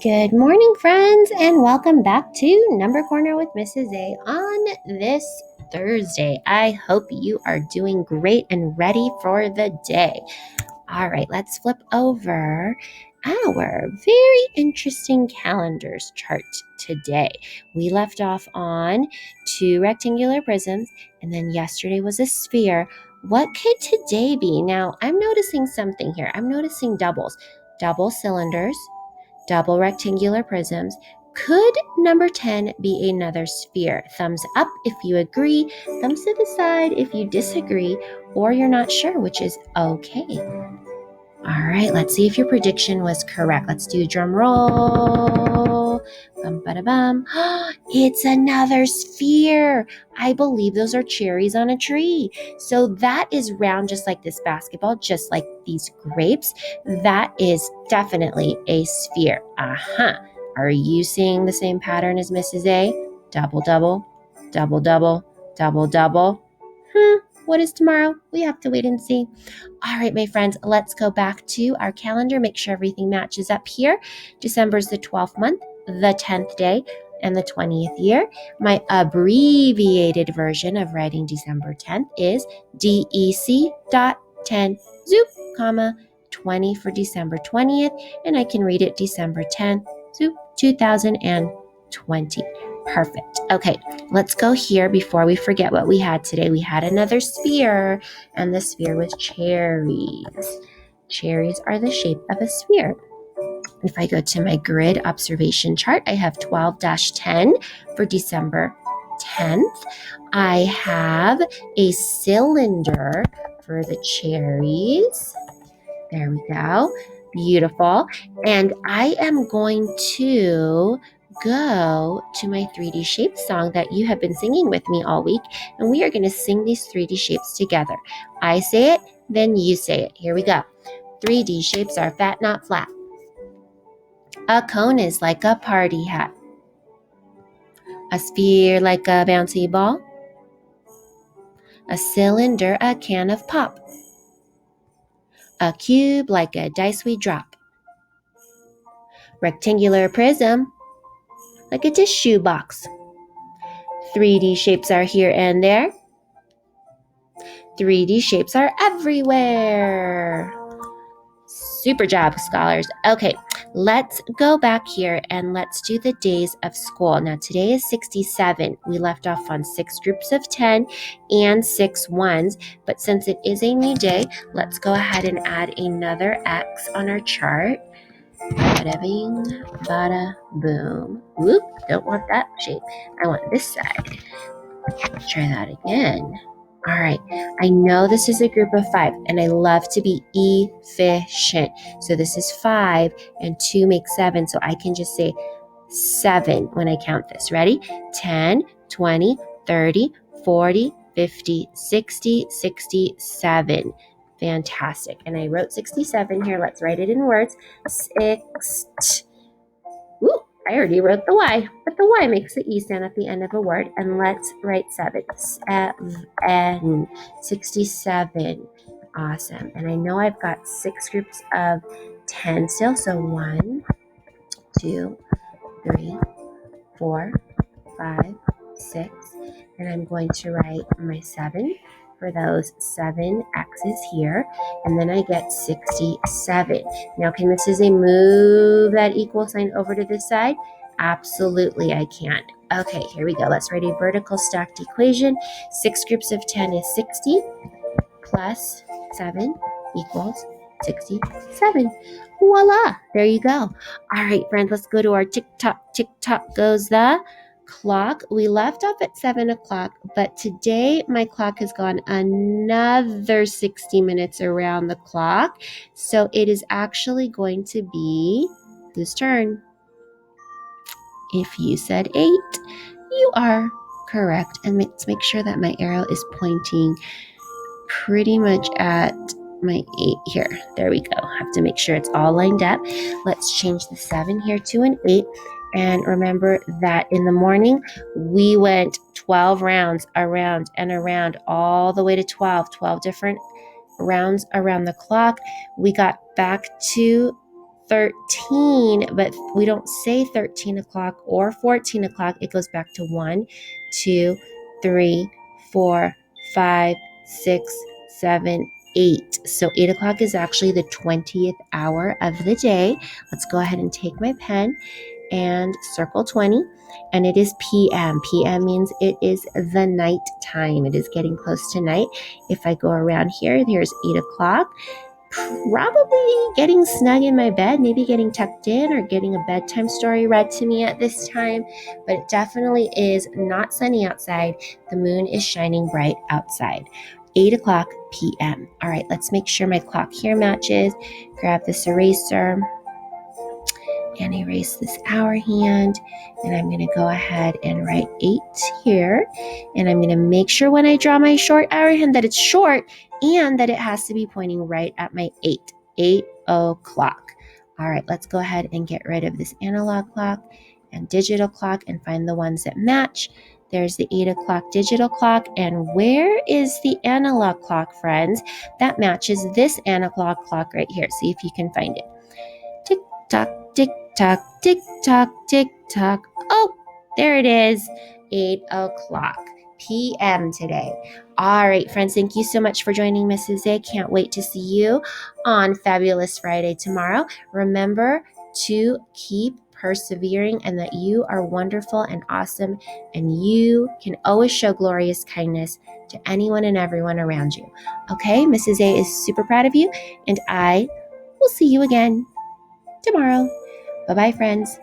Good morning, friends, and welcome back to Number Corner with Mrs. A on this Thursday. I hope you are doing great and ready for the day. All right, let's flip over our very interesting calendars chart today. We left off on two rectangular prisms, and then yesterday was a sphere. What could today be? Now, I'm noticing something here. I'm noticing double cylinders, double rectangular prisms. Could number 10 be another sphere? Thumbs up if you agree, thumbs to the side if you disagree, or you're not sure, which is okay. All right, let's see if your prediction was correct. Let's do a drum roll. Bum, ba, da, bum. It's another sphere. I believe those are cherries on a tree. So that is round just like this basketball, just like these grapes. That is definitely a sphere. Uh-huh. Are you seeing the same pattern as Mrs. A? Double, double, double, double, double, double. What is tomorrow? We have to wait and see. All right, my friends, let's go back to our calendar. Make sure everything matches up here. December's the 12th month, the 10th day, and the 20th year. My abbreviated version of writing December 10th is DEC.10 zoop, comma, 20 for December 20th, and I can read it December 10th, zoop, 2020. Perfect. Okay, let's go here before we forget what we had today. We had another sphere, and the sphere was cherries. Cherries are the shape of a sphere. If I go to my grid observation chart, I have 12-10 for December 10th. I have a cylinder for the cherries. There we go. Beautiful. And I am going to go to my 3D shape song that you have been singing with me all week. And we are going to sing these 3D shapes together. I say it, then you say it. Here we go. 3D shapes are fat, not flat. A cone is like a party hat. A sphere like a bouncy ball. A cylinder, a can of pop. A cube like a dice we drop. Rectangular prism like a tissue box. 3D shapes are here and there. 3D shapes are everywhere. Super job, scholars. Okay, let's go back here and let's do the days of school. Now, today is 67. We left off on 6 groups of 10 and 6 ones. But since it is a new day, let's go ahead and add another X on our chart. Bada bing, bada boom. Whoop, don't want that shape. I want this side. Try that again. All right, I know this is a group of 5, and I love to be efficient. So this is 5, and 2 makes 7, so I can just say 7 when I count this. Ready? 10, 20, 30, 40, 50, 60, 67. Fantastic. And I wrote 67 here. Let's write it in words. Ooh, I already wrote the Y, but the Y makes the E sound at the end of a word. And let's write 7. 67. Awesome. And I know I've got 6 groups of 10 still. So 1, 2, 3, 4, 5, 6. And I'm going to write my 7 for those 7 X's here. And then I get 67. Now, can Mrs. A move that equal sign over to this side? Absolutely, I can. Okay, here we go. Let's write a vertical stacked equation. 6 groups of 10 is 60 plus 7 equals 67. Voila, there you go. All right, friends, let's go to our tick-tock, tick-tock goes the clock. We left off at 7 o'clock, but today my clock has gone another 60 minutes around the clock. So it is actually going to be whose turn? If you said 8, you are correct. And let's make sure that my arrow is pointing pretty much at my 8 here. There we go. Have to make sure it's all lined up. Let's change the 7 here to an 8. And remember that in the morning, we went 12 rounds around and around all the way to 12 different rounds around the clock. We got back to 13, but we don't say 13 o'clock or 14 o'clock. It goes back to 1, 2, 3, 4, 5, 6, 7, 8. So 8 o'clock is actually the 20th hour of the day. Let's go ahead and take my pen and circle 20, and it is PM. PM means it is the night time. It is getting close to night. If I go around here, there's 8 o'clock. Probably getting snug in my bed, maybe getting tucked in or getting a bedtime story read to me at this time, but it definitely is not sunny outside. The moon is shining bright outside. 8 o'clock p.m. All right, let's make sure my clock here matches. Grab this eraser and erase this hour hand, and I'm going to go ahead and write 8 here, and I'm going to make sure when I draw my short hour hand that it's short and that it has to be pointing right at my 8 o'clock. All right, let's go ahead and get rid of this analog clock and digital clock and find the ones that match. There's the 8 o'clock digital clock, and where is the analog clock, friends? That matches this analog clock right here. See if you can find it. Tick tock, tick tock, tick tock, tick tock. Oh, there it is. 8 o'clock p.m. today. All right, friends, thank you so much for joining Mrs. A. Can't wait to see you on Fabulous Friday tomorrow. Remember to keep persevering and that you are wonderful and awesome, and you can always show glorious kindness to anyone and everyone around you. Okay, Mrs. A is super proud of you, and I will see you again tomorrow. Bye-bye, friends.